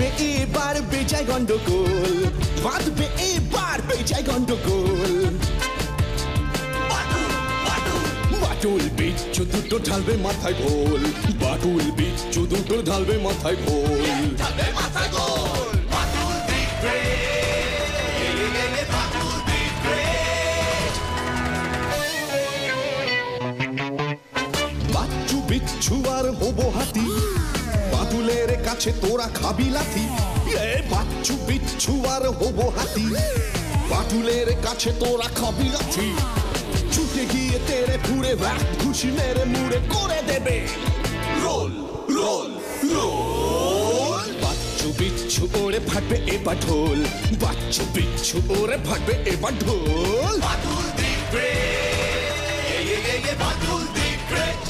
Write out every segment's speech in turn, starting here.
বাঁধবে এবার বেজায় গন্ডগোল, বাঁধবে এবার বেজায় গন্ডগোল। বাটুল বিচ্ছু দুটো ঢালবে মাথায় ঘোল, বাটুল বিচ্ছু দুটো ঢালবে মাথায় ঘোল। বাচ্চু বিচ্ছু আর হবো হাতি, বাদুলের কাছে তোরা খাবি লাথি। বাচ্চু বিচ্ছু আর হবো হাতি, বাদুলের কাছে তোরা খাবি লাথি। ছুটে গিয়ে তেরে ফুড়ে ঘুষি মেরে মুড়ে করে দেবে রোল রোল রোল। বাচ্চু বিচ্ছু ওরে ফাটবে এবার ঢোল, বাচ্চু বিচ্ছু ওরে ফাটবে এবার ঢোল। Badul the great, Badul the great.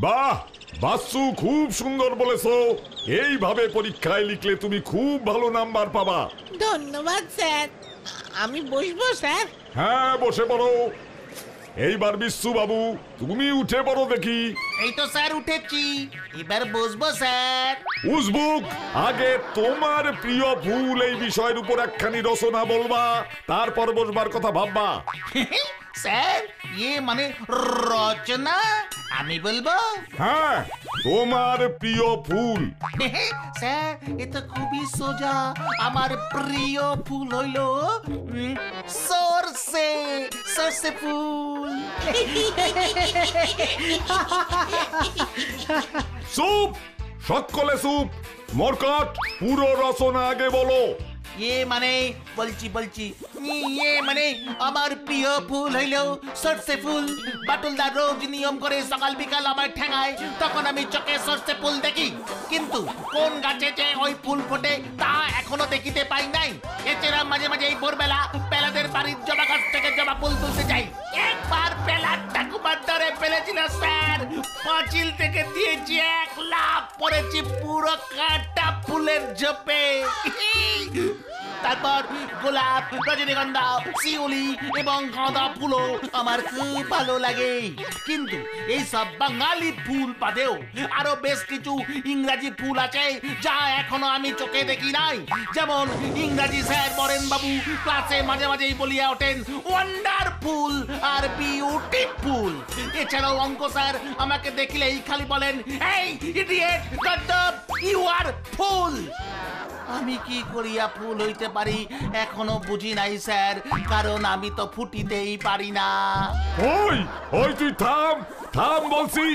বাহ বাসু, খুব সুন্দর বলেছো। এইভাবে পরীক্ষায় লিখলে তুমি খুব ভালো নাম্বার পাবা। ধন্যবাদ স্যার। আমি বসবো স্যার? হ্যাঁ, বসে পড়ো। এইবার বিশ্বু বাবু, তুমি উঠে পড়ো দেখি। এই তো স্যার উঠেছি, এবার বসবো স্যার। উজবুক, আগে তোমার প্রিয় ফুল এই বিষয়ের উপর একখানি রচনা বলবা, তারপর বসবার কথা ভাববা। স্যার ইয়ে মানে রচনা আমি বলবো? হ্যাঁ, তোমার প্রিয় ফুল। স্যার এ তো খুবই সোজা। আমার প্রিয় ফুল হইল সরষে, সরষে ফুল। চুপ, সকলে চুপ। মরকট, পুরো রচনা আগে বলো। ইয়ে মানে বলছি ইয়ে মানে আমার প্রিয় ফুল হইল সরষে ফুল। বাটুলদার রোজ নিয়ম করে সকাল বিকাল আমার ঠেঙায়, তখন আমি চোখে সরষে ফুল দেখি, কিন্তু কোন গাছে যে ওই ফুল ফোটে তা এখনো দেখিতে পাই নাই। এছাড়া মাঝে মাঝে এই ভোরবেলা পেলাদের বাড়ির জবা গাছ থেকে জবা ফুল তুলতে যাই। একবার পেলার ঠাকুমার দ্বারে ফেলেছিল স্যার, পাঁচিল থেকে দিয়েছি এক লাফ, পড়েছি পুরো কাটা ফুলের ঝোপে। তারপর গোলাপ, রজনীগন্ধা, শিউলি এবং গাঁদা ফুলও আমার খুব ভালো লাগে। কিন্তু এই সব বাঙালি ফুল বাদেও আরো বেশ কিছু ইংরাজি ফুল আছে যা এখনো আমি চোখে দেখি নাই। যেমন ইংরাজি স্যার বরেন বাবু ক্লাসে মাঝে মাঝেই বলিয়া ওঠেন ওয়ান্ডারফুল আর বিউটিফুল। এছাড়াও অঙ্ক স্যার আমাকে দেখলেই খালি বলেন, এই ইডিয়েট, গদ্দপ, ইউ আর ফুল। আমি কি করিয়া ফুল হইতে পারি এখনো বুঝি নাই স্যার, কারণ আমি তো ফুটিতেই পারি না। ওই ওই তুই থাম, থাম বলছি।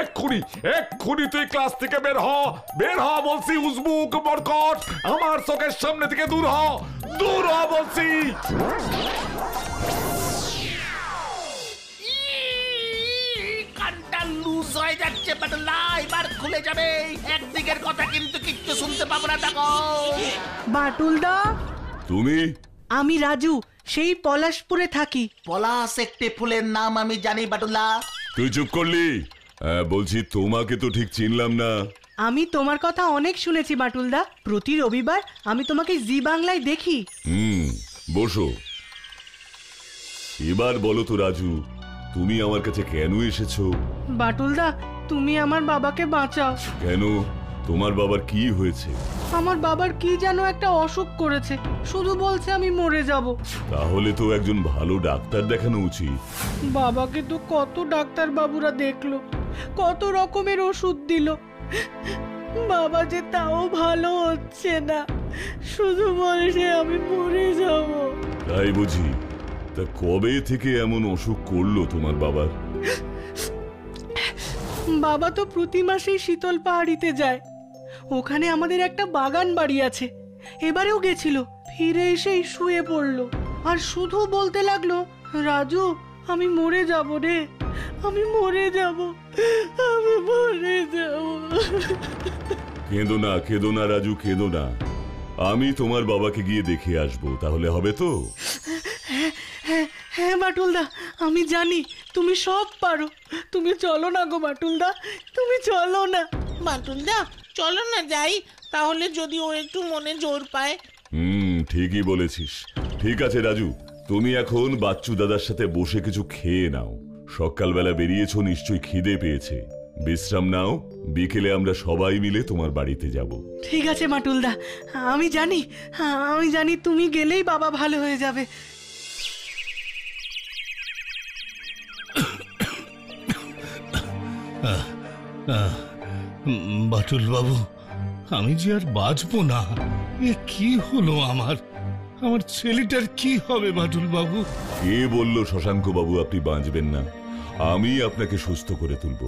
এক্ষুনি তুই ক্লাস থেকে বের হ বলছি। উজবুক, মরকট, আমার চোখের সামনে থেকে দূর হ বলছি। লুজ হয়ে যাচ্ছে বাটুলদা, এবার খুলে যাবে। একদিকের কথা কিন্তু কিচ্ছু শুনতে পাবো না। দেখো বাটুলদা। তুমি? আমি রাজু, সেই পলাশপুরে থাকি। পলাশ একটি ফুলের নাম আমি জানি বাটুলদা। তুই চুপ করলি? বলছি তোমাকে তো ঠিক চিনলাম না। আমি তোমার কথা অনেক শুনেছি বাটুলদা, প্রতি রবিবার আমি তোমাকে জি বাংলায় দেখি। বসো। এবার বলো তো রাজু, তুমি আমার কাছে কেন এসেছো? বাটুলদা, তুমি আমার বাবাকে বাঁচাও। কেন? তোমার বাবার কি হয়েছে? আমার বাবার কি যেন একটা অসুখ করেছে, শুধু বলছে আমি মরে যাব। তাহলে তো একজন ভালো ডাক্তার দেখানো উচিত। বাবাকে তো কত ডাক্তার বাবুরা দেখলো, কত রকমের ওষুধ দিল, বাবা যে তাও ভালো হচ্ছে না, শুধু বলছে আমি মরে যাব। তাই বুঝি? তা কবে থেকে এমন অসুখ করলো তোমার বাবার? বাবা তো প্রতি মাসেই শীতল পাহাড়িতে যায়, ওখানে আমাদের একটা বাগান বাড়ি আছে। এবারেও গেছিল, ফিরে এসেই শুয়ে পড়লো আর শুধু বলতে লাগলো, রাজু আমি মরে যাব রে, আমি মরে যাব, আমি মরে যাব। কেঁদো না রাজু, কেঁদো না। আমি তোমার বাবাকে গিয়ে দেখে আসবো, তাহলে হবে তো? হ্যাঁ বাটুলদা, আমি জানি তুমি সব পারো। তুমি চলো না গো বাটুলদা, তুমি চলো না। বাটুলদা চলো না যাই, তাহলে যদি ও একটু মনে জোর পায়। ঠিকই বলেছিস। ঠিক আছে রাজু, তুমি এখন বাচ্চু দাদার সাথে বসে কিছু খেয়ে নাও। সকালবেলা বেরিয়েছো, নিশ্চয়ই খিদে পেয়েছে। বিশ্রাম নাও, বিকেলে আমরা সবাই মিলে তোমার বাড়িতে যাব। ঠিক আছে মাটুলদা, আমি জানি তুমি গেলেই বাবা ভালো হয়ে যাবে। বাটুল বাবু, আমি যে আর বাঁচবো না। এ কি হলো আমার ছেলেটার কি হবে বাটুল বাবু? কে বলল শশাঙ্ক বাবু আপনি বাঁচবেন না? আমি আপনাকে সুস্থ করে তুলব।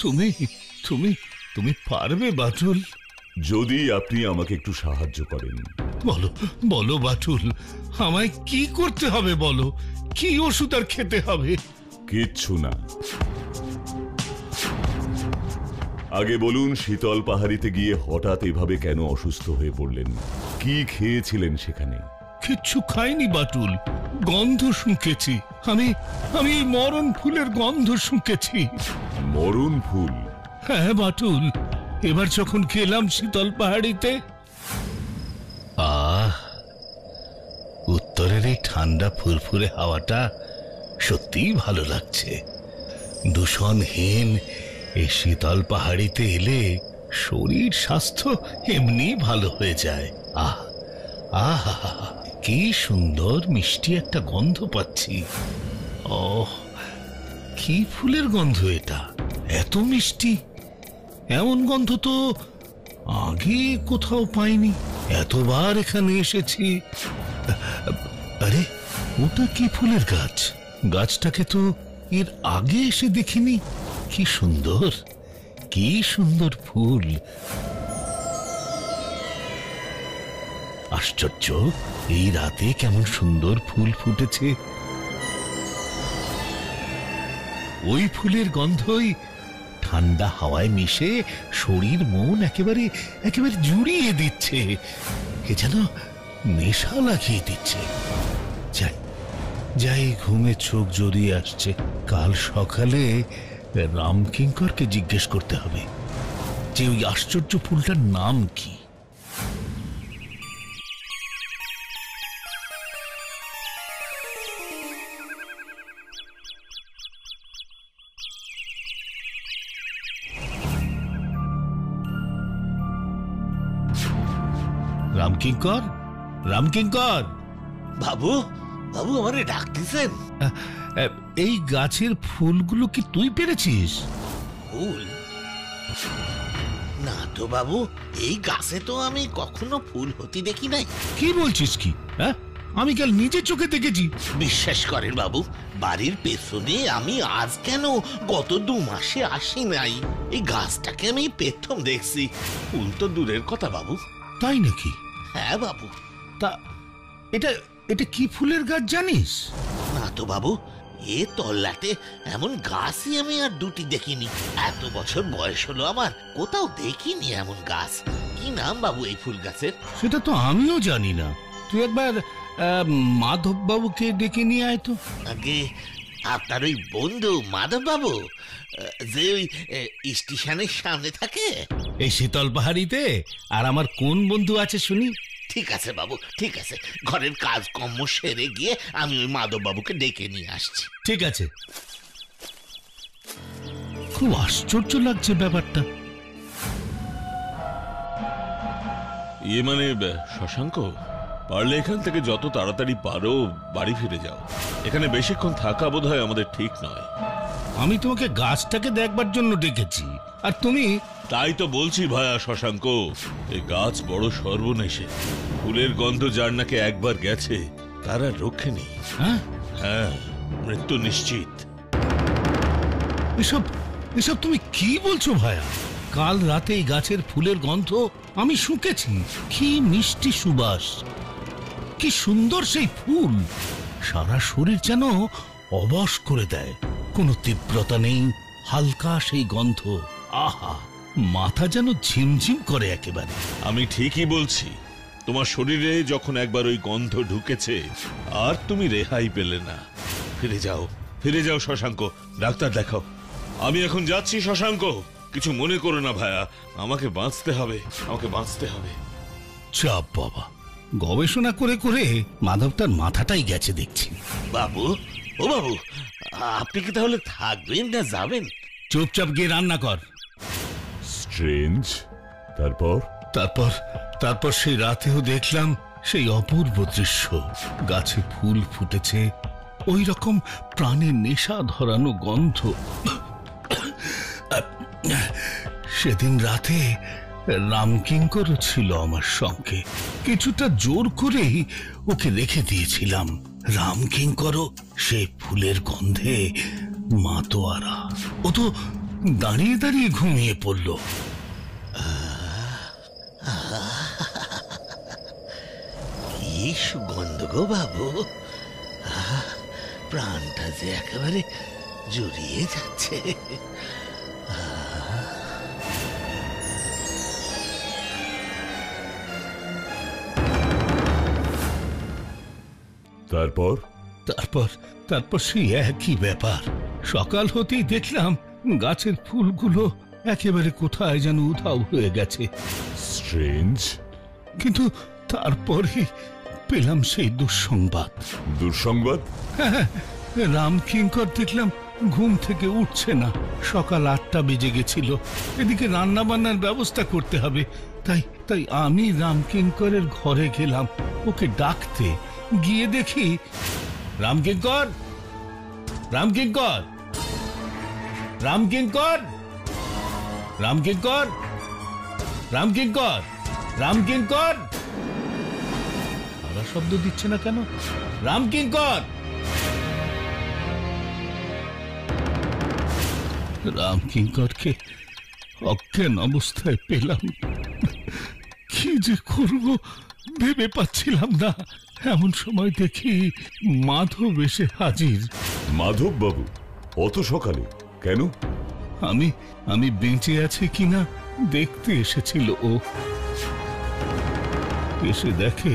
তুমি তুমি তুমি পারবে বাটুল? যদি আপনি আমাকে একটু সাহায্য করেন। বলো বলো বাটুল, আমায় কি করতে হবে বলো? কি ওষুধ আর খেতে হবে? কিচ্ছু না। আগে বলুন, শীতল পাহাড়িতে গিয়ে হঠাৎ এভাবে কেন অসুস্থ হয়ে পড়লেন? কি খেয়েছিলেন সেখানে? কিচ্ছু খাইনি বাটুল, গন্ধ শুঁকেছি। আমি মরণ ফুলের গন্ধ শুঁকেছি। মরণ ফুল? হ্যাঁ বাটুল, এবার যখন গেলাম শীতল পাহাড়িতে, উত্তরের এই ঠান্ডা ফুরফুরে হাওয়াটা সত্যিই ভালো লাগছে। দূষণহীন এই শীতল পাহাড়িতে এলে শরীর স্বাস্থ্য এমনি ভালো হয়ে যায়। আহা, কি সুন্দর মিষ্টি একটা গন্ধ পাচ্ছি। কি ফুলের গন্ধ এটা, এত মিষ্টি! এমন গন্ধ তো আগে কোথাও পাইনি। এতবার এখানে এসেছি। আরে, ওটা কি ফুলের গাছ? গাছটাকে তো এর আগে এসে দেখিনি। কি সুন্দর, কি সুন্দর ফুল! আশ্চর্য, এই রাতে কেমন সুন্দর ফুল ফুটেছে। ওই ফুলের গন্ধই ঠান্ডা হাওয়ায় মিশে শরীর মন একেবারে জুড়িয়ে দিচ্ছে। এ যেন নেশা লাগিয়ে দিচ্ছে। যাই, ঘুমে চোখ জড়িয়ে আসছে। কাল সকালে রামকিঙ্করকে জিজ্ঞেস করতে হবে যে ওই আশ্চর্য ফুলটার নাম কি। রামকিঙ্কর, রামকিঙ্কর! বাবু, বাবু আমারে ডাকতেছেন? এই গাছের ফুলগুলো কি তুই পেরেছিস? ফুল? না তো বাবু, এই গাছে তো আমি কখনো ফুল হতে দেখি নাই। কি বলছিস কি? হ্যাঁ, আমি কাল নিজে চোখে দেখেছি। বিশ্বাস করেন বাবু, বাড়ির পেছনে আমি আজ কেন গত 2 মাসে আসি নাই। এই গাছটাকে আমি প্রথম দেখছি। ফুল তো দূরের কথা বাবু। তাই নাকি? হ্যাঁ বাবু। তা এটা কি ফুলের গাছ জানিস? না তো বাবু, এ তল্লাটে এমন গাছই আমি আর 2টি দেখিনি। এত বছর বয়স হলো আমার, কোথাও দেখিনি এমন গাছ। কি নাম বাবু এই ফুল গাছের? সেটা তো আমিও জানি না। তুই একবার মাধব বাবুকে ডেকে নিয়ে আয় তো। আগে আপনার ওই বন্ধু মাধব বাবু, যে ওই স্টেশনের সামনে থাকে? এই শীতল পাহাড়িতে আর আমার কোন বন্ধু আছে শুনি? ঠিক আছে বাবু, ঠিক আছে। ঘরের কাজকর্ম সেরে গিয়ে আমি ওই মাধব বাবুকে ডেকে নিয়ে আসছি। ঠিক আছে। খুব আশ্চর্য লাগছে ব্যাপারটা। মানে শশাঙ্ক, পারলে এখান থেকে যত তাড়াতাড়ি পারো বাড়ি ফিরে যাও। এখানে বেশিক্ষণ থাকা বোধহয় আমাদের ঠিক নয়। আমি তোমাকে গাছটাকে দেখবার জন্য ডেকেছি, আর তুমি? তাই তো বলছি ভায়া শশাঙ্ক, এই গাছ বড় সর্বনেশে। ফুলের গন্ধ যার নাকে একবার গেছে তার আর রক্ষে নেই। হ্যাঁ, মৃত্যু নিশ্চিত। এসব তুমি কি বলছো ভায়া? কাল রাতে এই গাছের ফুলের গন্ধ আমি শুঁকেছি। কি মিষ্টি সুবাস, কি সুন্দর সেই ফুল! সারা শরীর যেন অবশ করে দেয়। কোনো তীব্রতা নেই, হালকা সেই গন্ধ। আহা, মাথা যেন ঝিমঝিম করে একেবারে। আমি ঠিকই বলছি, তোমার শরীরে যখন একবার ওই গন্ধ ঢুকেছে আর তুমি রেহাই পেলে না। ফিরে যাও, ফিরে যাও শশাঙ্ক, ডাক্তার দেখাও। আমি এখন যাচ্ছি শশাঙ্ক, কিছু মনে করো না ভায়া। আমাকে বাঁচতে হবে, আমাকে বাঁচতে হবে। চাপ বাবা, গবেষণা করে করে মাধবটার মাথাটাই গেছে দেখছি। বাবু, ও বাবু, আপনি কি তাহলে থাকবেন না যাবেন? চুপচাপ গিয়ে রান্না কর। স্ট্রেঞ্জ। তারপর? তারপর তারপর সেই রাতেও দেখলাম সেই অপূর্ব দৃশ্য। গাছে ফুল ফুটেছে, ওই রকম প্রাণে নেশা ধরানো গন্ধ। সেদিন রাতে রামকিঙ্করও ছিল আমার সঙ্গে। কিছুটা জোর করেই ওকে রেখে দিয়েছিলাম। রামকিঙ্করও সেই ফুলের গন্ধে মাতোয়ারা। ও তো দাঁড়িয়ে দাঁড়িয়ে ঘুমিয়ে পড়ল। কি সুগন্ধ গো বাবু, প্রাণটা যে একেবারে জুড়িয়ে যাচ্ছে। তারপর? তারপর তারপর সেই একই ব্যাপার। সকাল হতেই দেখলাম গাছের ফুলগুলো একেবারে কোথায় যেন উধাও হয়ে গেছে। স্ট্রেঞ্জ। কিন্তু তারপরে পেলাম সেই দুঃসংবাদ। দুঃসংবাদ? হ্যাঁ, রামকিঙ্কর দেখলাম ঘুম থেকে উঠছে না। সকাল 8টা বেজে গেছিল। এদিকে রান্না বান্নার ব্যবস্থা করতে হবে। তাই আমি রামকিঙ্করের ঘরে গেলাম ওকে ডাকতে। গিয়ে দেখি, রামকিঙ্কর, রামকিঙ্কর, রামকিঙ্কর, রামকিঙ্কর, রামকিঙ্কর, রামকিঙ্কর। সারা শব্দ দিচ্ছে না কেন? রামকিঙ্কর। রামকিঙ্করকে অজ্ঞান অবস্থায় পেলাম। কি যে করব ভেবে পাচ্ছিলাম না। এমন সময় দেখি মাধব এসে হাজির। মাধব বাবু? অত সকালে কেন? আমি বেঁচে আছি কিনা দেখতে এসেছিল ও। এসে দেখে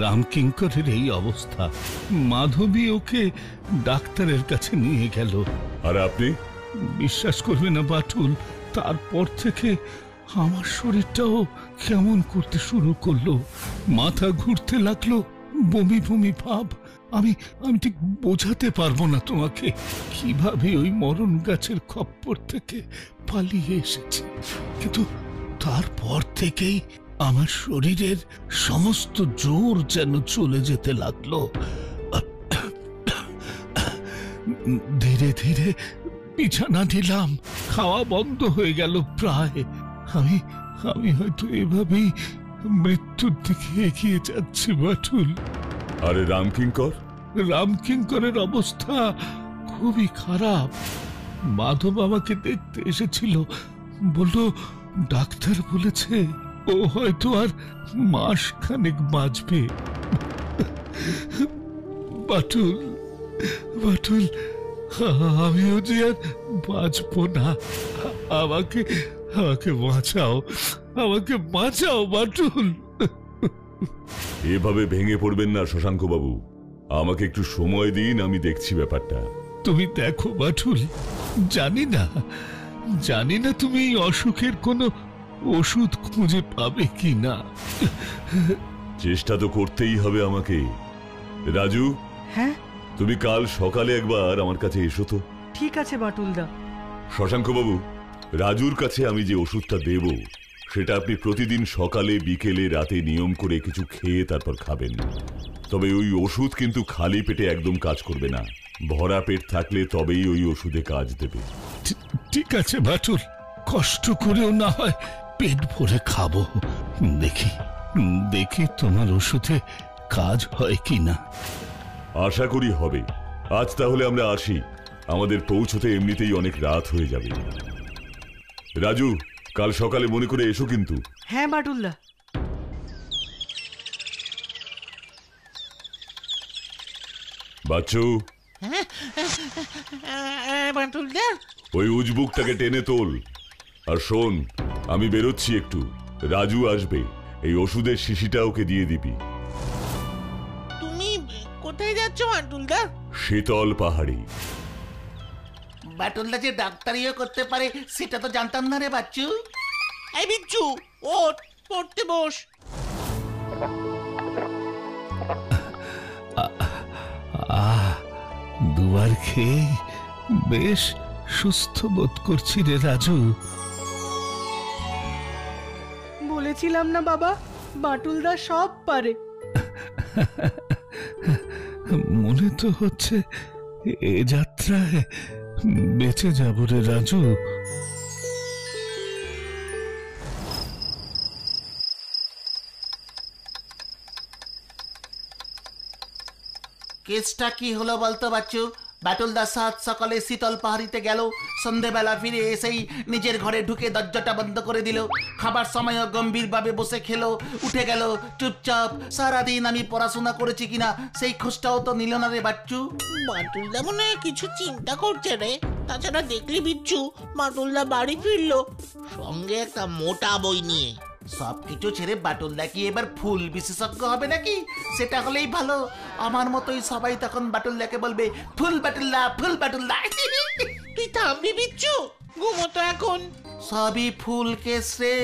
রামকিঙ্করের এই অবস্থা। মাধবী ওকে ডাক্তারের কাছে নিয়ে গেল। আর আপনি? বিশ্বাস করবে না বাটুল, তারপর থেকে আমার শরীরটাও কেমন করতে শুরু করলো। মাথা ঘুরতে লাগলো, বমি বমি ভাব। আমি ঠিক বোঝাতে পারবো না তোমাকে কিভাবে ওই মরণ গাছের খপ্পর থেকে পালিয়ে এসেছি। কিন্তু তারপর থেকেই আমার শরীরের সমস্ত জোর যেন চলে যেতে লাগলো। ধীরে ধীরে বিছানা দিলাম, খাওয়া বন্ধ হয়ে গেল প্রায়। আমি হয়তো এভাবেই মৃত্যুর দিকে এগিয়ে যাচ্ছি বাটুল। আরে রামকিঙ্কর? রামকিঙ্করের অবস্থা খুবই খারাপ। মাধব আমাকে দেখতে এসেছিল, বলল ডাক্তার বলেছে ও হয়তো আর মাস খানেক বাঁচবে। বাটুল, বাটুল, আমিও যে আর বাঁচবো না। আমাকে বাঁচাও, আমাকে বাঁচাও বাটুল। এভাবে ভেঙে পড়বেন না শশাঙ্ক বাবু, আমাকে একটু সময় দিন, আমি দেখছি ব্যাপারটা। তুমি দেখো বাটুল, জানি না তুমি এই অসুখের কোনো ওষুধ খুঁজে পাবে কি না। চেষ্টা তো করতেই হবে আমাকে। রাজু, হ্যাঁ তুমি কাল সকালে একবার আমার কাছে এসো তো। ঠিক আছে বাটুলদা। শশাঙ্ক বাবু, রাজুর কাছে আমি যে ওষুধটা দেব সেটা আপনি প্রতিদিন সকালে বিকেলে রাতে নিয়ম করে কিছু খেয়ে তারপর খাবেন। তবে ওই ওষুধ কিন্তু খালি পেটে একদম কাজ করবে না। ভরা পেট থাকলে তবেই ওই ওষুধে কাজ দেবে। ঠিক আছে বাটুল, কষ্ট করেও না হয় পেট ভরে খাবো। দেখি তোমার ওষুধে কাজ হয় কি না। আশা করি হবে। আজ তাহলে আমরা আসি, আমাদের পৌঁছতে এমনিতেই অনেক রাত হয়ে যাবে। রাজু, কাল সকালে মনে করে এসো কিন্তু। হ্যাঁ বাটুলদা। বাচ্চু, বাটুলদা, ওই উজবুকটাকে টেনে তোল। আর শোন, আমি বেরোচ্ছি একটু, রাজু আসবে, এই ওষুধের শিশিটা ওকে দিয়ে দিবি। তুমি কোথায় যাচ্ছ বাটুলদা? শীতল পাহাড়ি। বাটুলদা যে ডাক্তারিও করতে পারে সেটা তো জানতাম না রে বাচ্চু। এই বিচ্ছু, ওঠ, পড়তে বস। দুবার খেয়ে বেশ সুস্থ বোধ করছি রে রাজু। বলেছিলাম না বাবা, বাটুলদা সব পারে। মনে তো হচ্ছে এ যাত্রায় বেঁচে যাব রে রাজু। কেসটা কি হলো বলতো বাচ্চু? বাটুলদা সাত সকালে শীতল পাহাড়িতে গেল, সন্ধেবেলা ফিরে এসেই নিজের ঘরে ঢুকে দরজাটা বন্ধ করে দিল। খাবার সময়ও গম্ভীরভাবে বসে খেলো, উঠে গেল চুপচাপ। সারাদিন আমি পড়াশোনা করেছি কিনা সেই খোঁজটাও তো নিল না রে বাচ্চু। বাটুলদা মনে হয় কিছু চিন্তা করছে রে। তাছাড়া দেখলি বিচ্ছু, বাটুলদা বাড়ি ফিরলো সঙ্গে একটা মোটা বই নিয়ে। সবকিছু ছেড়ে বাটুলদা কি এবার ফুল বিশেষজ্ঞ হবে নাকি? সেটা হলেই ভালো। আমার মতোই সবাই তখন বাটুলদাকে বলবে ফুল বাটুলদা, ফুল বাটুলদা। তুই থামবি বিচ্ছু, ঘুমোতো এখন। সবই ফুল কেস রে।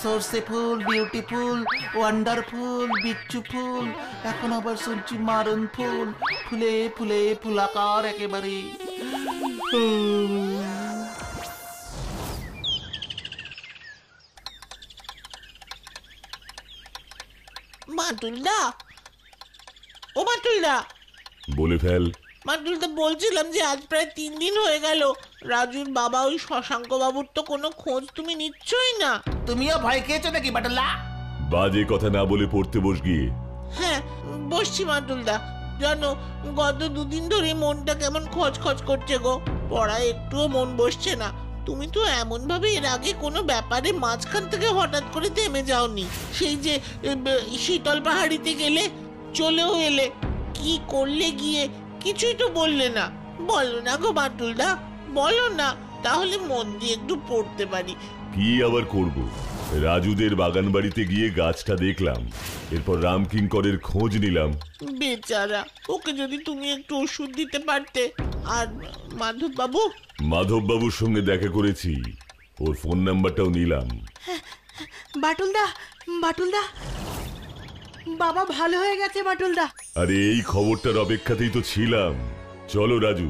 সর্ষে ফুল, বিউটিফুল, ওয়ান্ডারফুল, বিচ্ছু ফুল, এখন আবার শুনছি মারণ ফুল। ফুলে ফুলে ফুলাকার একেবারে। বাটুলদা, ও বাটুলদা। বলে ফেল। বাটুলদা, বলছিলাম যে আজ প্রায় 3 দিন হয়ে গেল রাজুর বাবা ওই শশাঙ্ক বাবুর তো কোনো খোঁজ তুমি নিচ্ছই না। তুমিও ভয় খেয়েছো নাকি বাটুলদা? বাজে কথা না বলে পড়তে বস গিয়ে। হ্যাঁ বসছি বাটুলদা। জানো, গত 2 দিন ধরে মনটা কেমন খচখচ করছে গো। পড়ায় একটুও মন বসছে না। তুমি তো এমন ভাবে এর আগে কোনো ব্যাপারে মাঝখান থেকে হঠাৎ করে থেমে যাওনি। সেই যে শীতল পাহাড়িতে গেলে, চলেও এলে, কি করলে গিয়ে কিছুই তো বললে না। বলো না গো বাটুলদা, বলো না, তাহলে মন দিয়ে একটু পড়তে পারি। কি আবার করব? রাজুদের বাগান বাড়িতে গিয়ে গাছটা দেখলাম, এরপর রামকিঙ্করের খোঁজ নিলাম। বেচারা, ওকে যদি তুমি একটু ওষুধ দিতে পারতে। আর মাধব বাবু? মাধব বাবুর সঙ্গে দেখা করেছি, ওর ফোন নাম্বারটাও নিলাম। বাটুলদা, বাটুলদা, বাবা ভালো হয়ে গেছে বাটুলদা। আরে এই খবরটার অপেক্ষাতেই তো ছিলাম। চলো রাজু,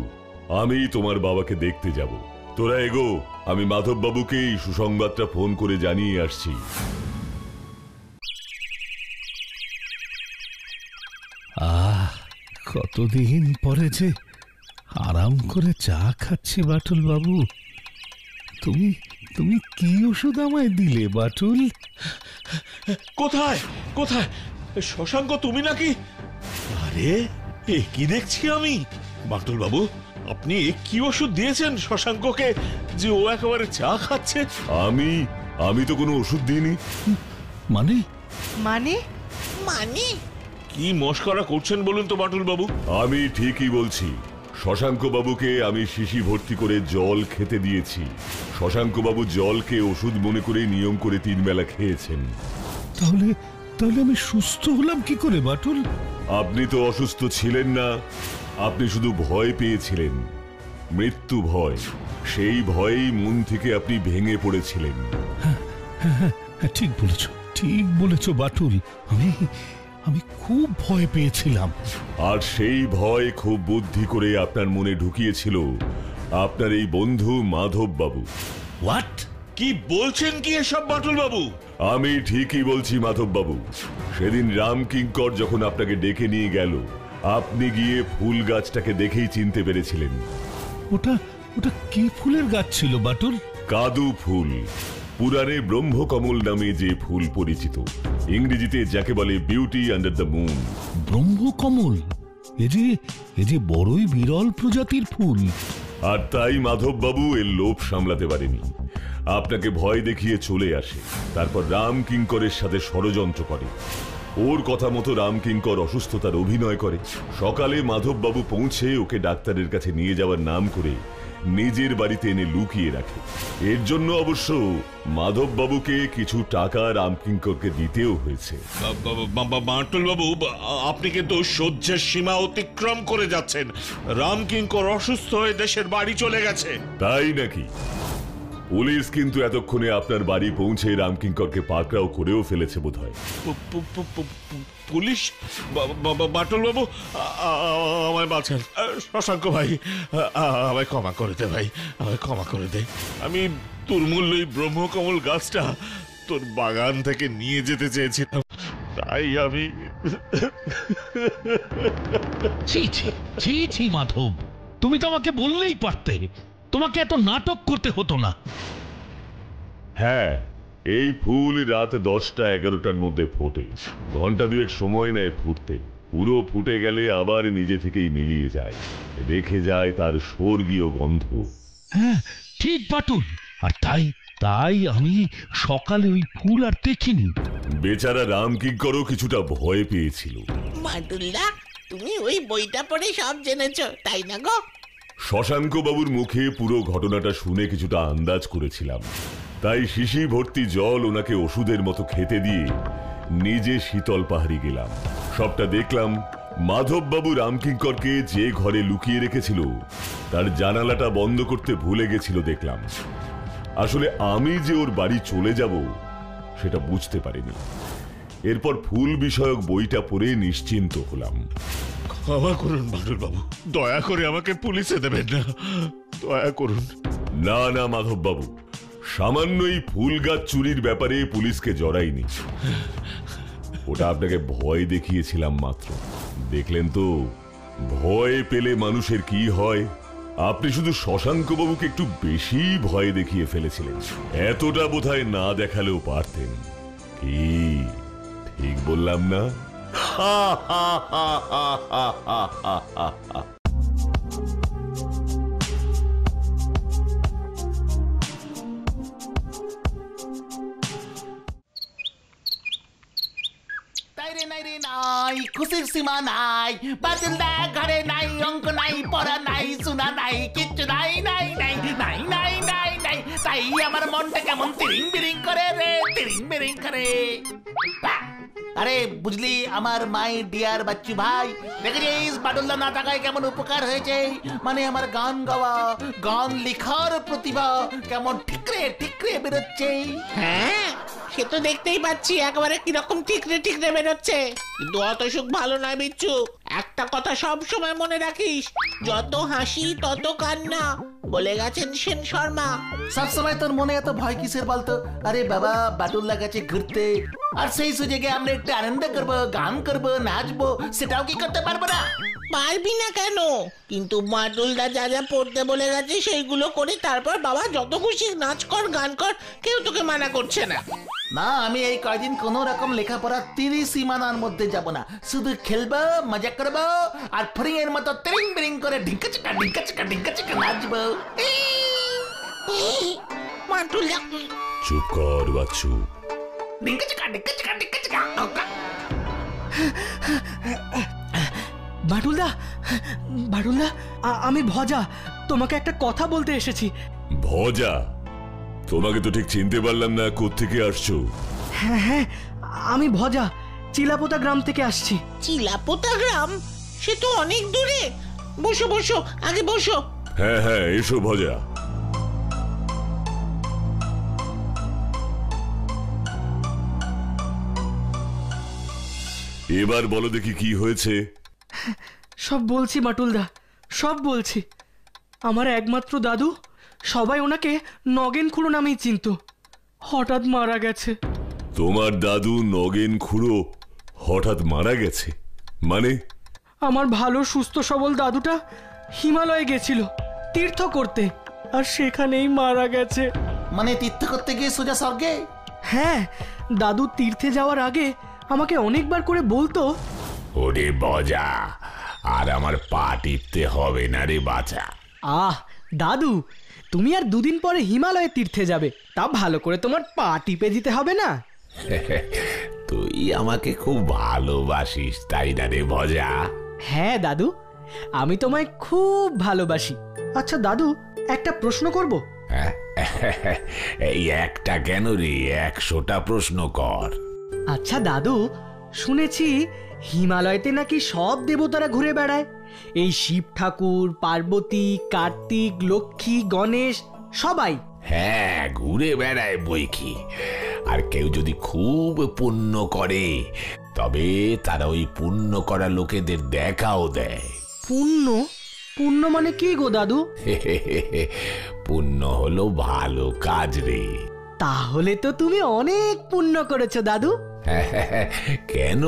আমি তোমার বাবাকে দেখতে যাব। তোরা এগো, আমি মাধব বাবুকে এই সুসংবাদটা ফোন করে জানিয়ে আসছি। কতদিন পরে যে আরাম করে চা খাচ্ছি বাটুল বাবু। তুমি তুমি কি ওষুধ আমায় দিলে বাটুল? কোথায় কোথায় শশাঙ্ক, তুমি নাকি? আরে এ কি দেখছি আমি? বাটুল বাবু, আপনি কি ওষুধ দিয়েছেন শশাঙ্ককে যে ও একেবারে চা খাচ্ছে? আমি তো কোনো ওষুধ দিইনি। মানে? মানে? মানে কি মশকরা করছেন বলুন তো বাটুল বাবু? আমি ঠিকই বলছি। শশাঙ্ক বাবুকে আমি শিশি ভর্তি করে জল খেতে দিয়েছি। শশাঙ্ক বাবু জলকে ওষুধ মনে করে নিয়ম করে 3 বেলা খেয়েছেন। তাহলে তাহলে আমি সুস্থ হলাম কি করে বাটুল? আপনি তো অসুস্থ ছিলেন না, আপনি শুধু ভয় পেয়েছিলেন, মৃত্যু ভয়। সেই ভয়েই মন থেকে আপনি ভেঙে পড়েছিলেন। ঠিক বলেছ, ঠিক বলেছ বাটুল। আমি খুব ভয় পেয়েছিলাম। আর সেই ভয় খুব বুদ্ধি করে আপনার মনে ঢুকিয়েছিল আপনার এই বন্ধু মাধব বাবু। হোয়াট? কি বলছেন কি এসব বাটুল বাবু? আমি ঠিকই বলছি মাধব বাবু। সেদিন রামকিঙ্কর যখন আপনাকে ডেকে নিয়ে গেল, আপনি গিয়ে ফুল গাছটাকে দেখেই চিনতে পেরেছিলেন। ওটা ওটা কি ফুলের গাছ ছিল বাটুল? কাদু ফুল। পুরাণে ব্রহ্মকমল নামে যে ফুল পরিচিত, ইংরেজিতে যাকে বলে বিউটি আন্ডার দ্য মুন। ব্রহ্মকমল? এ যে বড়ই বিরল প্রজাতির ফুল। আর তাই মাধব বাবু এর লোভ সামলাতে পারেনি, আপনাকে ভয় দেখিয়ে চলে আসে। তারপর রামকিঙ্করের সাথে ষড়যন্ত্র করে। ওর কথা মতো রামকিঙ্কর অসুস্থতার অভিনয় করে। সকালে মাধব বাবু পৌঁছে ওকে ডাক্তারের কাছে নিয়ে যাওয়ার নাম করে নিজের বাড়িতে এনে লুকিয়ে রাখে। এর জন্য অবশ্য মাধব বাবুকে কিছু টাকা রামকিঙ্করকে দিতেও হয়েছে। বাটুল বাবু, আপনি কিন্তু সহ্যের সীমা অতিক্রম করে যাচ্ছেন। রামকিঙ্কর অসুস্থ হয়ে দেশের বাড়ি চলে গেছে। তাই নাকি? পুলিশ কিন্তু এতক্ষণে আপনার বাড়ি পৌঁছে রামকিঙ্করকে পাকড়াও করেও ফেলেছে বোধহয়। পুলিশ? বাটুল বাবু, আমায় বাঁচান। শশাঙ্ক ভাই, আমায় ক্ষমা করে দে ভাই, আমায় ক্ষমা করে দে। আমি তোর মূল্য এই ব্রহ্মকমল গাছটা তোর বাগান থেকে নিয়ে যেতে চেয়েছিলাম, তাই আমি। ছি ছি ছি ছি মাধব, তুমি তো আমাকে বললেই পারতে, তোমাকে এত নাটক করতে হতো না। হ্যাঁ, এই ফুল রাত 10টা-11টার মধ্যে ফোটে, ঘন্টা দুয়েক সময় নেয় ফুটতে। পুরো ফুটে গেলে আবার নিজে থেকেই মিলিয়ে যায়, রেখে যায় তার স্বর্গীয় গন্ধ। হ্যাঁ ঠিক বাটুল, আর তাই তাই আমি সকালে ওই ফুল আর দেখিনি। বেচারা রামকিঙ্করও কিছুটা ভয় পেয়েছিল। বাটুলদা, তুমি ওই বইটা পড়ে সব জেনেছো, তাই না গো? শশাঙ্ক বাবুর মুখে পুরো ঘটনাটা শুনে কিছুটা আন্দাজ করেছিলাম, তাই শিশি ভর্তি জল ওনাকে ওষুধের মতো খেতে দিয়ে নিজে শীতল পাহাড়ি গেলাম। সবটা দেখলাম। মাধব বাবু রামকিঙ্করকে যে ঘরে লুকিয়ে রেখেছিল তার জানালাটা বন্ধ করতে ভুলে গেছিল দেখলাম। আসলে আমি যে ওর বাড়ি চলে যাব সেটা বুঝতে পারিনি। এরপর ফুল বিষয়ক বইটা পড়ে নিশ্চিন্ত হলাম। ক্ষমা করুন বাটুল বাবু, দয়া করে আমাকে পুলিশে দেবেন না, দয়া করুন। না না মাধব বাবু, সামান্য এই ফুল গাছ চুরির ব্যাপারে পুলিশকে জড়াইনি, ওটা আপনাকে ভয় দেখিয়েছিলাম মাত্র। দেখলেন তো ভয় পেলে মানুষের কি হয়। আপনি শুধু শশাঙ্ক বাবুকে একটু বেশি ভয় দেখিয়ে ফেলেছিলেন, এতটা বোধহয় না দেখালেও পারতেন। কি ঠিক বললাম না? নাই খুশির সীমা নাই, বাটুলদা ঘরে নাই, অঙ্ক নাই, পড়া নাই, শোনা নাই, কিচ্ছু নাই নাই নাই নাই নাই নাই নাই। তাই আমার মনটা কেমন তিরিং বিরিং করে রে, তিরিং বিরিং করে। আরে বুঝলি আমার মাই ডিয়ার বাচ্চু ভাই, দেখেছিস বাটুলদা না থাকায় কেমন উপকার হয়েছে। মানে আমার গান গাওয়া, গান লেখার প্রতিভা কেমন ঠিকরে ঠিকরে বেরোচ্ছে। হ্যাঁ, সে তো দেখতেই পাচ্ছি, একেবারে কিরকম ঠিকরে ঠিকরে বেরোচ্ছে। কিন্তু অত সুখ ভালো নয় বিচ্ছু, একটা কথা সব সময় মনে রাখিস, যত হাসি তত কান্না, বলে গেছেন সেন শর্মা। সবসময় তোর মনে এত ভয় কিসের বলতো? আরে বাবা, বাটুলদা গেছে ঘুরতে, আর সেই সুযোগে আমরা একটু আনন্দ করবো, গান করবো, নাচবো, সেটাও কি করতে পারবো না? পারবি না কেন? কিন্তু বাটুলদা যা যা পড়তে বলে গেছে সেইগুলো করে তারপর বাবা যত খুশি নাচ কর, গান কর, কেউ তোকে মানা করছে না। না, আমি এই কয়দিন কোন রকম লেখাপড়া 30 সীমানার মধ্যে যাব না, শুধু খেলবো, মজা করবো, আর ফ্রিং এর মতো তিরিং বিরিং করে ঢিঙ্কা চিকা ঢিঙ্কা চিকা ঢিঙ্কা চিকা নাচবো। বাটুলদা চুপ কর বাচ্চু। ঢিঙ্কা চিকা ঢিঙ্কা চিকা ঢিঙ্কা চিকা। বাটুলদা, বাটুলদা, আমি ভজা, তোমাকে একটা কথা বলতে এসেছি। ভজা? তোমাকে তো ঠিক চিনতে পারলাম না, কোত্থেকে আসছো? হ্যাঁ হ্যাঁ, আমি ভজা, চিলাপোতা গ্রাম থেকে আসছি। চিলাপোতা গ্রাম? সে তো অনেক দূরে। বসো বসো, আগে বসো। হ্যাঁ হ্যাঁ, এসো ভজা। এবার বলো দেখি কি হয়েছে। সব বলছি বাটুলদা, সব বলছি। আমার একমাত্র দাদু, সবাই ওনাকে নগেন খুড়ো নামেই চিনত, হঠাৎ মারা গেছে। তোমার দাদু নগেন খুড়ো হঠাৎ মারা গেছে? মানে? আমার ভালো সুস্থ সবল দাদুটা হিমালয়ে গেছিল তীর্থ করতে, আর সেখানেই মারা গেছে। মানে তীর্থ করতে গিয়ে সোজা স্বর্গে? হ্যাঁ, দাদু তীর্থে যাওয়ার আগে আমাকে অনেকবার করে বলতো, ওরে বজা, আর আমার পা টিপতে হবে না রে বাছা। আহ দাদু, তুমি আর দুদিন পরে হিমালয়ে তীর্থে যাবে, তা ভালো করে তোমার পা টিপে দিতে হবে না? তুই আমাকে খুব ভালোবাসিস তাই না রে বজা? হ্যাঁ দাদু, আমি তোমায় খুব ভালোবাসি। আচ্ছা দাদু, একটা প্রশ্ন করব? এই একটা কেন রে, 100টা প্রশ্ন কর। আচ্ছা দাদু, শুনেছি হিমালয়তে নাকি সব দেবতারা ঘুরে বেড়ায়, এই শিব ঠাকুর, পার্বতী, কার্তিক, লক্ষ্মী, গণেশ সবাই। হ্যাঁ, ঘুরে বেড়ায় বই কি। আর কেউ যদি খুব পুণ্য করে তবে তারা ওই পুণ্য করা লোকেদের দেখাও দেয়। পুণ্য? পুণ্য মানে কি গো দাদু? পুণ্য হলো ভালো কাজ রে। তাহলে তো তুমি অনেক পুণ্য করেছো দাদু। কেন?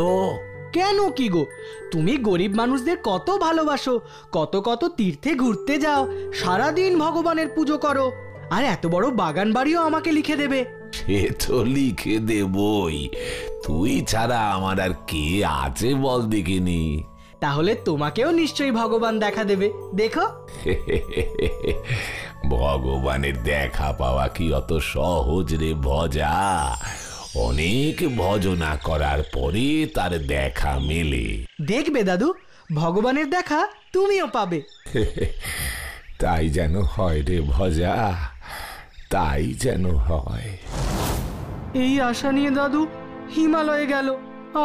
কেন কি গো, তুমি গরিব মানুষদের কত ভালোবাসো, কত কত তীর্থে ঘুরতে যাও, সারাদিন ভগবানের পুজো করো, আর এত বড় বাগান বাড়িও আমাকে লিখে দেবে। সে তো লিখে দেবই, তুই ছাড়া আমার আর কে আছে বল দেখিনি। তাহলে তোমাকেও নিশ্চয়ই ভগবান দেখা দেবে, দেখো। ভগবানের দেখা পাওয়া কি অত সহজ রে ভজা? অনেক ভজনা করার পরে তার দেখা মেলে। দেখবে দাদু, ভগবানের দেখা তুমিও পাবে। তাই যেন হয় রে ভজা, তাই যেন হয়। এই আশা নিয়ে দাদু হিমালয়ে গেল,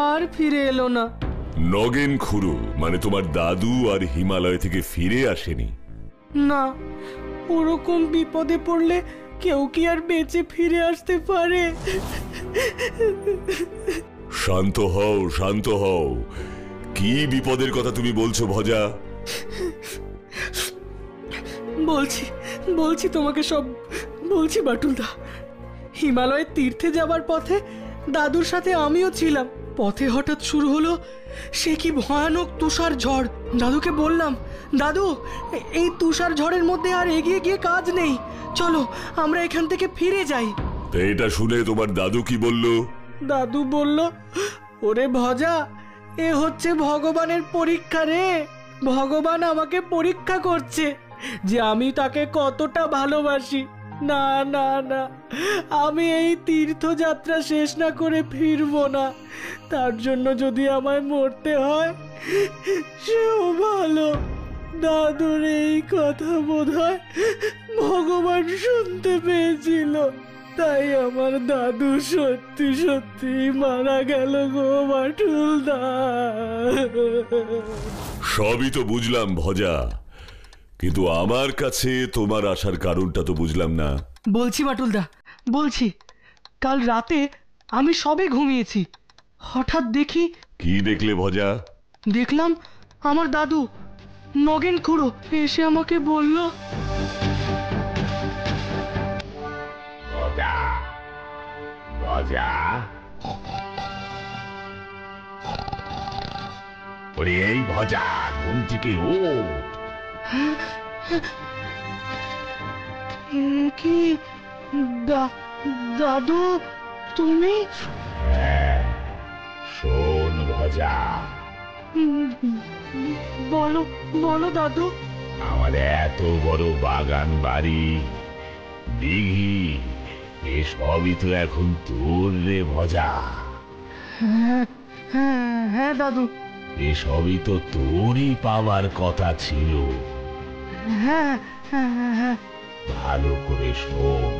আর ফিরে এলো না। নগেন খুড়ো মানে তোমার দাদু আর হিমালয় থেকে ফিরে আসেনি? না, ওরকম বিপদে পড়লে কেউ কি আর বেঁচে ফিরে আসতে পারে? শান্ত হও, শান্ত হও। কি বিপদের কথা তুমি বলছো ভজা? বলছি তোমাকে সব বলছি বাটুলদা। হিমালয়ের তীর্থে যাবার পথে দাদুর সাথে আমিও ছিলাম। পথে হঠাৎ শুরু হলো সে কি ভয়ানক তুষার ঝড়। দাদুকে বললাম, দাদু এই তুষার ঝড়ের মধ্যে আর এগিয়ে গিয়ে কাজ নেই, চলো আমরা এখান থেকে ফিরে যাই। তো এটা শুনে তোমার দাদু কি বললো? দাদু বলল, ওরে ভজা, এ হচ্ছে ভগবানের পরীক্ষা রে। ভগবান আমাকে পরীক্ষা করছে যে আমি তাকে কতটা ভালোবাসি। না না না, আমি এই তীর্থযাত্রা শেষ না করে ফিরবো না। তার জন্য যদি আমায় মরতে হয় সেও ভালো। দাদুর এই কথা বোধহয় ভগবান শুনতে পেয়েছিল, তাই আমার দাদু সত্যি সত্যি মারা গেল গো বাটুলদা। সবই তো বুঝলাম ভজা, কিন্তু আমার কাছে তোমার আসার কারণটা তো বুঝলাম না। বলছি বাটুলদা, বলছি, কাল রাতে আমি সবে ঘুমিয়েছি, হঠাৎ দেখি। কি দেখলে ভজা? দেখলাম আমার দাদু নগেন খুড়ো এসে আমাকে বলল, ভজা, ভজা, ওরে এই ভজা, ঘুম থেকে ওঠ। কি দাদু তুমি? হ্যাঁ, শোন ভজা। বলো বলো দাদু। আমার এত বড় বাগান বাড়ি, দিঘি, এসবই তো এখন তোর রে ভজা। হ্যাঁ হ্যাঁ হ্যাঁ দাদু, এসবই তো তোরই পাওয়ার কথা ছিল। হ্যাঁ হ্যাঁ হ্যাঁ। ভালো করে শোন,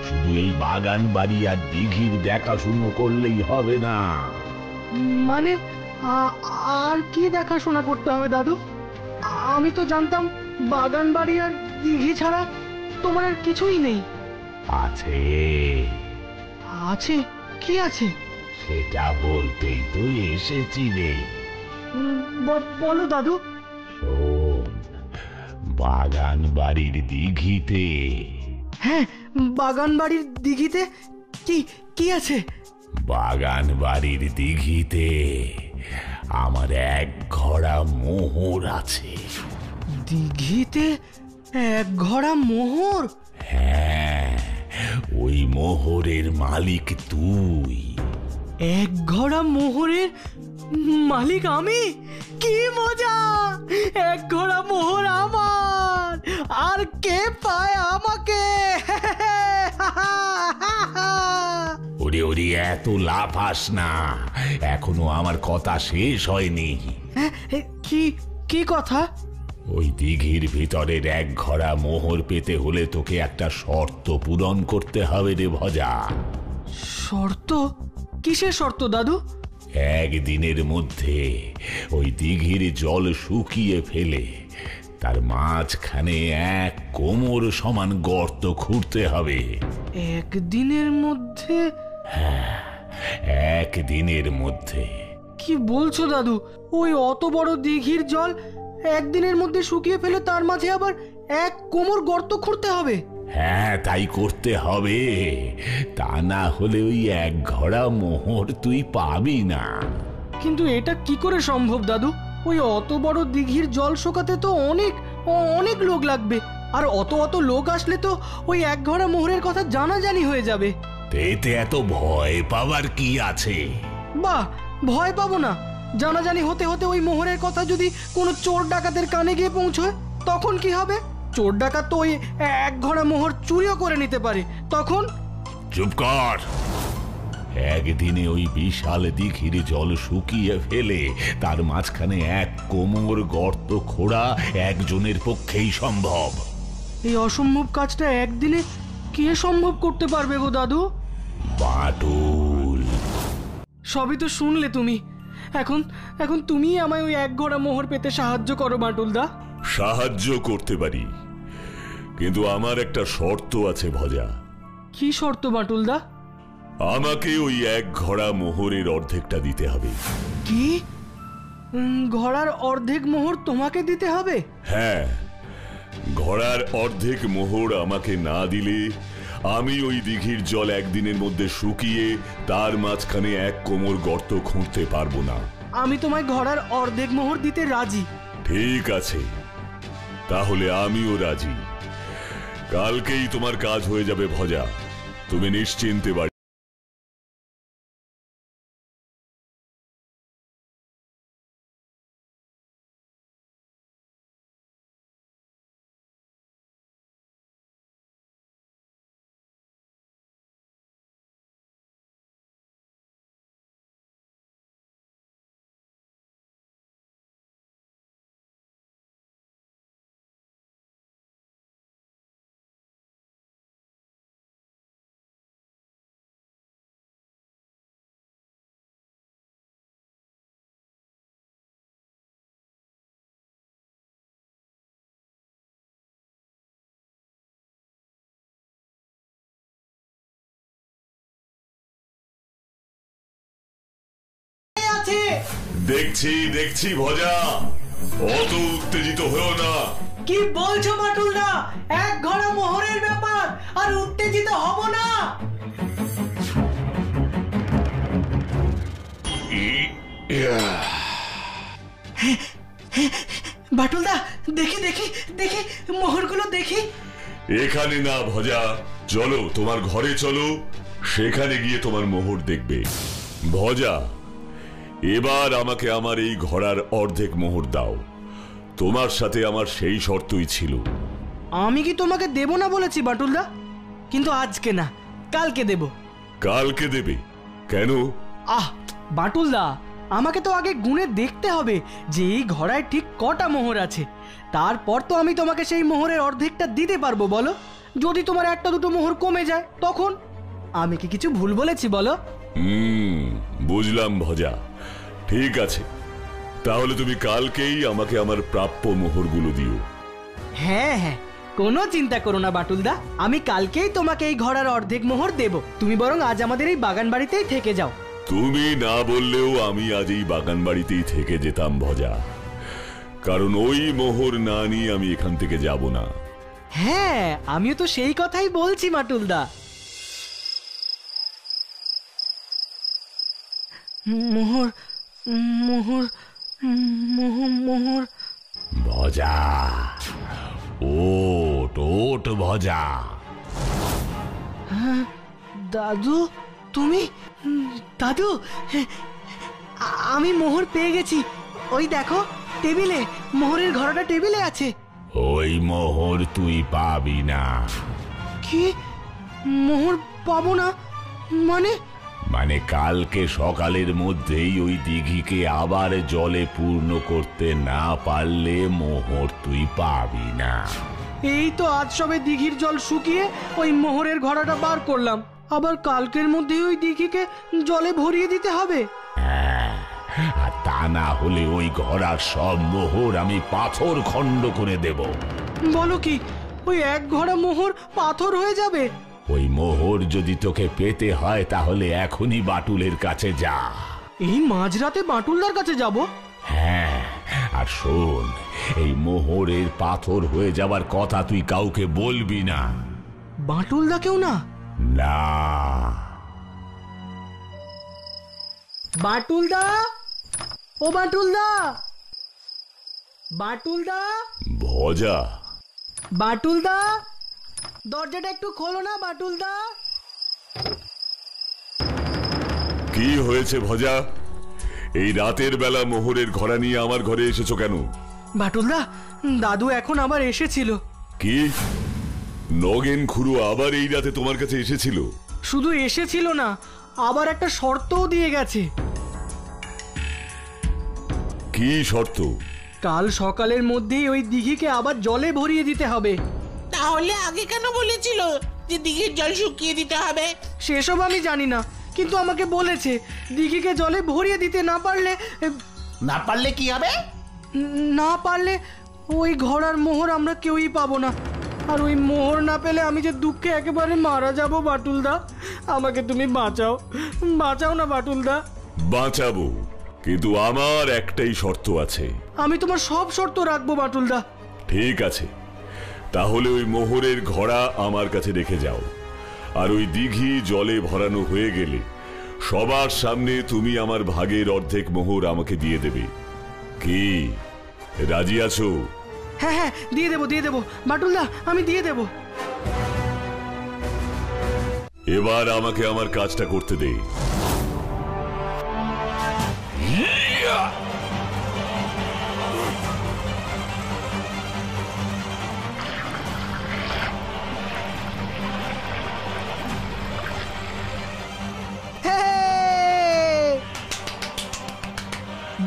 শুধু এই বাগান বাড়ি আর দিঘির দেখাশুনো করলেই হবে না। মানে আর কি দেখাশোনা করতে হবে দাদু? আমি তো জানতাম বাগান বাড়ি আর দিঘি ছাড়া তোমার আর কিছুই নেই। আছে। আছে? কি আছে? সেটা বলতেই তো এসেছি রে। বলো দাদু। শোন, বাগান বাড়ির দিঘিতে। হ্যাঁ, বাগান বাড়ির দিঘিতে কি কি আছে? বাগান বাড়ির দিঘিতে আমার এক ঘোড়া মোহর আছে। দিঘিতে এক ঘোড়া মোহর? হ্যাঁ, ওই মোহরের মালিক তুই। এক ঘোড়া মোহরের মালিক আমি? কি মজা! এক ঘোড়া মোহর আমার, আর কে পায় আমাকে? ওরে ওরে, এত লাফাস না, এখনো আমার কথা শেষ হয়নি। কি কি কথা? ওই দিঘির ভিতরের এক ঘোড়া মোহর পেতে হলে তোকে একটা শর্ত পূরণ করতে হবে রে ভজা। শর্ত? কিসের শর্ত দাদু? একদিনের মধ্যে ওই দিঘির জল শুকিয়ে ফেলে তার মাঝখানে এক কোমর সমান গর্ত খুঁড়তে হবে। একদিনের মধ্যে? হ্যাঁ, একদিনের মধ্যে। কি বলছো দাদু? ওই অত বড় দিঘির জল একদিনের মধ্যে শুকিয়ে ফেলে তার মাঝে আবার এক কোমর গর্ত খুঁড়তে হবে? হ্যাঁ, তাই করতে হবে। তা না হলে ওই এক ঘড়া মোহর তুই পাবি না। কিন্তু এটা কি করে সম্ভব দাদু? ওই অত বড় দিঘির জল শুকাতে তো অনেক লোক লাগবে, আর অত লোক আসলে তো ওই এক ঘড়া মোহরের কথা জানাজানি হয়ে যাবে। এতে এত ভয় পাবার কি আছে? বাহ, ভয় পাবো না। জানাজানি হতে হতে ওই মোহরের কথা যদি কোনো চোর ডাকাতের কানে গিয়ে পৌঁছয়, তখন কি হবে? চোর ডাকাত তো ওই এক ঘড়া মোহর চুরিও করে নিতে পারে, তখন? চুপ কর। একদিনে ওই বিশাল দিঘির জল শুকিয়ে ফেলে তার মাঝখানে এক কোমর গর্ত খোঁড়া একজনের পক্ষেই সম্ভব। এই অসম্ভব কাজটা একদিনে কে সম্ভব করতে পারবে গো দাদু? বাটুল। সবই তো শুনলে তুমি। এখন তুমি আমায় ওই এক ঘড়া মোহর পেতে সাহায্য করো বাটুল দা। সাহায্য করতে পারি, কিন্তু আমার একটা শর্ত আছে ভজা। কি শর্ত বাটুল দা? আমাকে ওই এক ঘড়া মোহরের অর্ধেকটা দিতে হবে। কি? ঘড়ার অর্ধেক মোহর তোমাকে দিতে হবে? হ্যাঁ, ঘড়ার অর্ধেক মোহর আমাকে না দিলে আমি ওই দিঘির জল একদিনের মধ্যে শুকিয়ে তার মাঝখানে এক কোমর গর্ত খুঁড়তে পারবো না। আমি তোমায় ঘড়ার অর্ধেক মোহর দিতে রাজি। ঠিক আছে, তাহলে আমিও রাজি। কালকেই তোমার কাজ হয়ে যাবে ভজা, তুমি নিশ্চিন্তে বাড়ি। দেখছি ভজা, অত উত্তেজিত হয়েও না। কি বলছো বাটুল দা? এক ঘড়া মোহরের ব্যাপার, আর উত্তেজিত হব না? বাটুল দা, দেখি মোহরগুলো দেখি। এখানে না ভজা, চলো তোমার ঘরে চলো, সেখানে গিয়ে তোমার মোহর দেখবে। ভজা, এবার আমাকে আমার এই ঘোড়ার অর্ধেক মোহর দাও। তোমার সাথে আমার সেই শর্তই ছিল। আমি কি তোমাকে দেব না বলেছি বাটুল দা? কিন্তু আজকে না, কালকে দেব। কালকে দেবে? কেন? বাটুল দা, আমাকে তো আগে গুনে দেখতে হবে যে এই ঘোড়ায় ঠিক কটা মোহর আছে, তারপর তো আমি তোমাকে সেই মোহরের অর্ধেকটা দিতে পারবো। বলো, যদি তোমার একটা দুটো মোহর কমে যায় তখন? আমি কি কিছু ভুল বলেছি বলো? বুঝলাম ভজা, ঠিক আছে, তাহলে তুমি কালকেই আমাকে আমার প্রাপ্য মোহরগুলো দিও। হ্যাঁ, কোনো চিন্তা করো না বাটুল দা, আমি কালকেই তোমাকে এই ঘোড়ার অর্ধেক মোহর দেব। তুমি বরং আজ আমাদের এই বাগান বাড়িতেই থেকে যাও। তুমি না বললেও আমি আজ এই বাগান বাড়িতেই থেকে যেতাম ভজা, কারণ ওই মোহর না নিয়ে আমি এখান থেকে যাব না। হ্যাঁ, আমিও তো সেই কথাই বলছি বাটুল দা। মোহর মোহর মোহর। ভজা, ওট ভজা। দাদু, তুমি? দাদু, আমি মোহর পেয়ে গেছি। ওই দেখো, টেবিলে, মোহরের ঘড়াটা টেবিলে আছে। ওই মোহর তুই পাবি না। কি? মোহর পাবো না মানে? মানে কালকে সকালের মধ্যেই ওই দিঘিকে আবার জলে পূর্ণ করতে না পারলে মোহর তুই পাবি না। এই তো আজ সবে দিঘির জল শুকিয়ে ওই মোহরের ঘড়াটা বার করলাম, আবার কালকের মধ্যে ওই দিঘিকে জলে ভরিয়ে দিতে হবে। আর তা না হলে ওই ঘোড়ার সব মোহর আমি পাথর খণ্ড করে দেব। বলো কি, ওই এক ঘোড়া মোহর পাথর হয়ে যাবে? ওই মোহর যদি তোকে পেতে হয় তাহলে এখনই বাটুলের কাছে যা। এই মাঝরাতে বাটুলদার কাছে যাব? হ্যাঁ, আর শোন, এই মোহরের পাথর হয়ে যাবার কথা তুই কাউকে বলবি না। বাটুলদাকেও না? না। বাটুলদা, ও বাটুলদা, বাটুলদা, ভজা, বাটুলদা, দরজাটা একটু খোলো না বাটুলদা। কি হয়েছে ভজা? এই রাতের বেলা মোহরের ঘোড়া নিয়ে আমার ঘরে এসেছো কেন? বাটুলদা, দাদু এখন আবার এসেছিল। কি? নগেন খুড়ো আবার এই রাতে তোমার কাছে এসেছিল? শুধু এসেছিল না, আবার একটা শর্তও দিয়ে গেছে। কি শর্ত? কাল সকালের মধ্যেই ওই দিঘিকে আবার জলে ভরিয়ে দিতে হবে। তাহলে আগে কেন বলেছিল যে দিঘির জল শুকিয়ে দিতে হবে? সেসব আমি জানি না, কিন্তু আমাকে বলেছে দিঘিকে জলে ভরিয়ে দিতে না পারলে কি হবে? না পারলে ওই ঘোড়ার মোহর আমরা কেউই পাবো না। আর ওই মোহর না পেলে আমি যে দুঃখে একেবারে মারা যাব। বাটুলদা, আমাকে তুমি বাঁচাও, বাঁচাও না বাটুলদা। বাঁচাবো, কিন্তু আমার একটাই শর্ত আছে। আমি তোমার সব শর্ত রাখবো বাটুলদা। ঠিক আছে, তাহলে ওই মোহরের ঘোড়া আমার কাছে রেখে যাও, আর ওই দিঘি জলে ভরানো হয়ে গেলে সবার সামনে তুমি আমার ভাগের অর্ধেক মোহর আমাকে দিয়ে দেবে। কি, রাজি আছো? হ্যাঁ হ্যাঁ, দিয়ে দেবো দিয়ে দেবো বাটুলদা, আমি দিয়ে দেবো। এবার আমাকে আমার কাজটা করতে দে।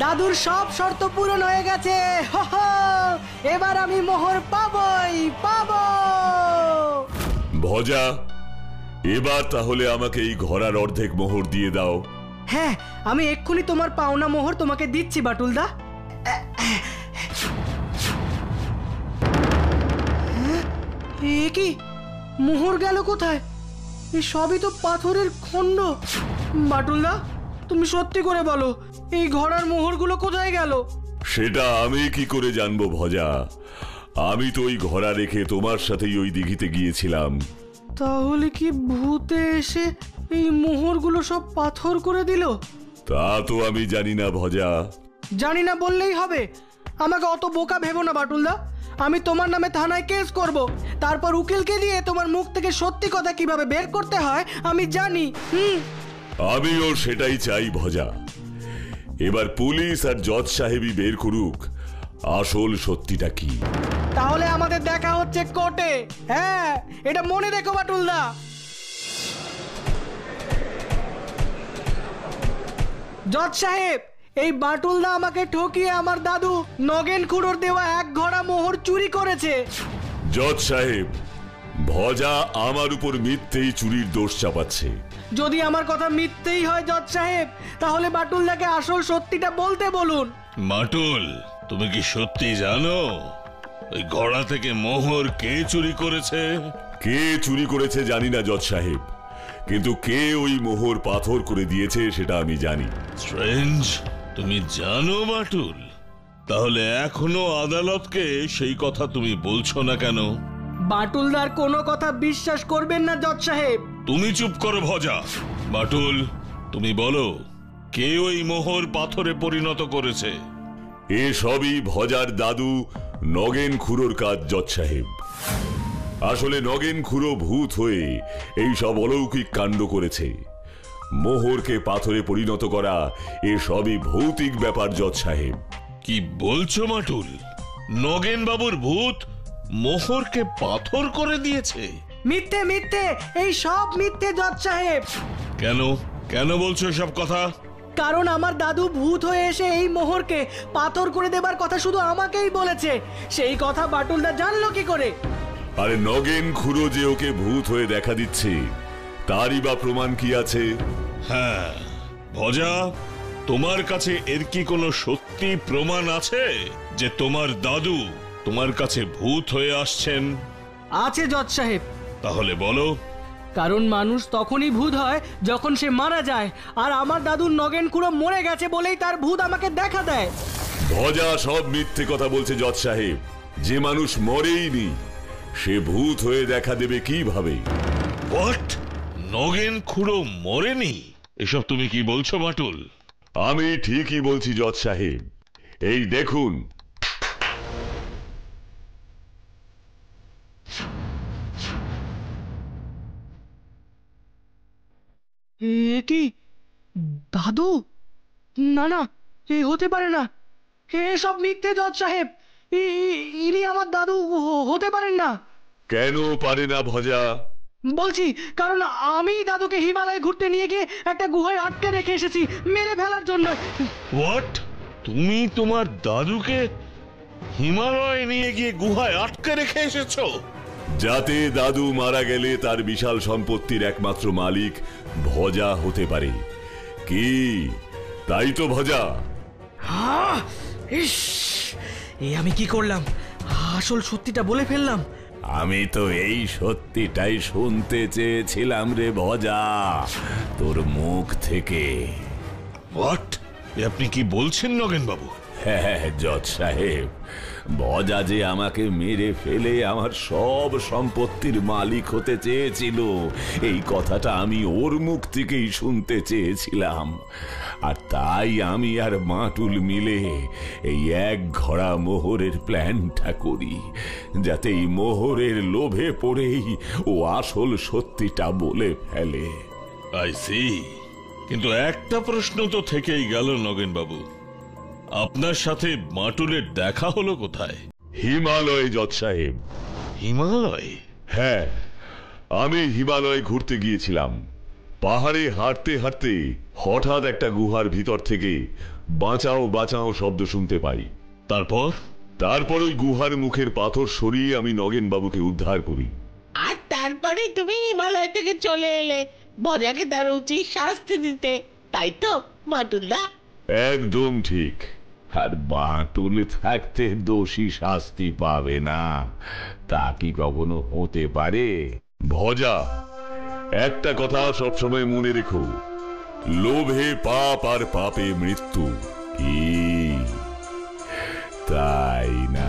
দাদুর সব শর্ত পূরণ হয়ে গেছে। এবার আমি মোহর পাবই পাবো। ভজা, এবার তাহলে আমাকে এই ঘোড়ার অর্ধেক মোহর দিয়ে দাও। হ্যাঁ, আমি এক্ষুনি তোমার পাওনা মোহর তোমাকে দিচ্ছি বাটুলদা। এ কি, মোহর গেল কোথায়? এই সবই তো পাথরের খণ্ড। বাটুলদা, তুমি সত্যি করে বলো, এই ঘোড়ার মোহরগুলো কোথায় গেল? সেটা আমি কি করে জানবো ভজা? আমি তো ওই ঘোড়া রেখে তোমার সাথেই ওই দিঘিতে গিয়েছিলাম। তাহলে কি ভূতে এসে এই মোহরগুলো সব পাথর করে দিল? তা তো আমি জানি না ভজা। জানি না বললেই হবে? আমাকে অত বোকা ভেবো না বাটুলদা। আমি তোমার নামে থানায় কেস করব, তারপর উকিলকে দিয়ে তোমার মুখ থেকে সত্যি কথা কিভাবে বের করতে হয় আমি জানি। আমিও সেটাই চাই ভজা। এবার পুলিশ আর জজ সাহেবই বের করুক আসল সত্যিটা কি। তাহলে আমাদের দেখা হচ্ছে কোর্টে। হ্যাঁ, এটা মনে রেখো বাটুলদা। জজ সাহেব, এই বাটুলদা আমাকে ঠকিয়ে আমার দাদু নগেন খুড়োর দেওয়া এক ঘোড়া মোহর চুরি করেছে। জজ সাহেব, ভজা আমার উপর মিথ্যেই চুরির দোষ চাপাচ্ছে। যদি আমার কথা মিথ্যেই হয় জজ সাহেব, তাহলে বাটুলদাকে আসল সত্যিটা বলতে বলুন। মাটুল, তুমি কি সত্যি জানো ওই ঘোড়া থেকে মোহর কে চুরি করেছে? কে চুরি করেছে জানি না জজ সাহেব, কিন্তু কে ওই মোহর পাথর করে দিয়েছে সেটা আমি জানি। স্ট্রেঞ্জ, তুমি জানো মাটুল? তাহলে এখনো আদালতকে সেই কথা তুমি বলছো না কেন? বাটুলদার কোনো কথা বিশ্বাস করবেন না জজ সাহেব। তুমি চুপ করো ভজা। বাটুল, তুমি বলো, কে ওই মোহর পাথরে পরিণত করেছে? এ সবই ভজার দাদু নগেন খুড়োর কাজ জজ সাহেব। আসলে নগেন খুড়ো ভূত হয়ে এই সব অলৌকিক কাণ্ড করেছে। মোহরকে পাথরে পরিণত করা এ সবই ভৌতিক ব্যাপার জজ সাহেব। কি বলছো মাটুল? নগেন বাবুর ভূত মোহরকে পাথর করে দিয়েছে? মিথ্যে মিথ্যে, এই সব মিথ্যে জজ সাহেব। কেন কেন বলছো সব কথা? কারণ আমার দাদু ভূত হয়ে এসে এই মোহরকে পাথর করে দেবার কথা শুধু আমাকেই বলেছে। সেই কথা বাটুলদা জানলো কি করে? আরে নগেন খুড়ো যে ওকে ভূত হয়ে দেখা দিচ্ছে তারই বা প্রমাণ কি আছে? হ্যাঁ ভজা, তোমার কাছে এর কি কোনো সত্যি প্রমাণ আছে যে তোমার দাদু তোমার কাছে ভূত হয়ে আসছেন? আছে জজ সাহেব। তাহলে বলো। কারণ মানুষ তখনই ভূত হয় যখন সে মারা যায়, আর আমার দাদুর নগেন খুঁড়ো মরে গেছে বলেই তার ভূত আমাকে দেখা দেয়। ভজা সব মিথ্যে কথা বলছে জজ সাহেব। যে মানুষ মরেইনি সে ভূত হয়ে দেখা দেবে কিভাবে? হোয়াট? নগেন খুঁড়ো মরেনি? এসব তুমি কি বলছো বাটুল? আমি ঠিকই বলছি জজ সাহেব। এই দেখুন। এ কি দাদু? না না, এ হতে পারে না। এসব মিথ্যে জজ সাহেব। ইনি আমার দাদু হতে পারেন না। কেন পারে না ভজা? বলছি কারণ আমি দাদুকে হিমালয়ে ঘুরতে নিয়ে গিয়ে একটা গুহায় আটকে রেখে এসেছি মেরে ফেলার জন্য। হোয়াট? তুমি তোমার দাদুকে হিমালয়ে নিয়ে গিয়ে গুহায় আটকে রেখে এসেছো? যাতে দাদু মারা গেলে তার বিশাল সম্পত্তির একমাত্র মালিক ভজা হতে পারে। কি তাই তো ভজা? আমি কি করলাম? আসল সত্যিটা বলে ফেললাম। আমি তো এই সত্যিটাই শুনতে চেয়েছিলাম রে ভজা, তোর মুখ থেকে। হোয়াট? আপনি কি বলছেন নগেন বাবু? হ্যাঁ জজ সাহেব, ভজা যে আমাকে মেরে ফেলে আমার সব সম্পত্তির মালিক হতে চেয়েছিল, এই কথাটা আমি ওর মুখ থেকেই শুনতে চেয়েছিলাম। আর তাই আমি আর মাটুল মিলে এই এক ঘোড়া মোহরের প্ল্যানটা করি, যাতে এই মোহরের লোভে পড়েই ও আসল সত্যিটা বলে ফেলে। I see. কিন্তু একটা প্রশ্ন তো থেকেই গেল নগেন বাবু, আপনার সাথে মাটুলের দেখা হলো কোথায়? হিমালয়ে জজ সাহেব। হিমালয়? হ্যাঁ, আমি হিমালয়ে ঘুরতে গিয়েছিলাম। পাহাড়ে হাঁটতে হাঁটতে হঠাৎ একটা গুহার ভিতর থেকে বাঁচাও বাঁচাও শব্দ শুনতে পাই। তারপর ওই গুহার মুখের পাথর সরিয়ে আমি নগেন বাবুকে উদ্ধার করি। আর তারপরে তুমি হিমালয় থেকে চলে এলে ভজাকে তার উচিত শাস্তি দিতে, তাই তো মাটুলদা? একদম ঠিক। আর বাটুল থাকতে দোষী শাস্তি পাবে না, তা কি কখনো হতে পারে? ভজা, একটা কথা সবসময় মনে রেখো, লোভে পাপ আর পাপে মৃত্যু। কি তাই না?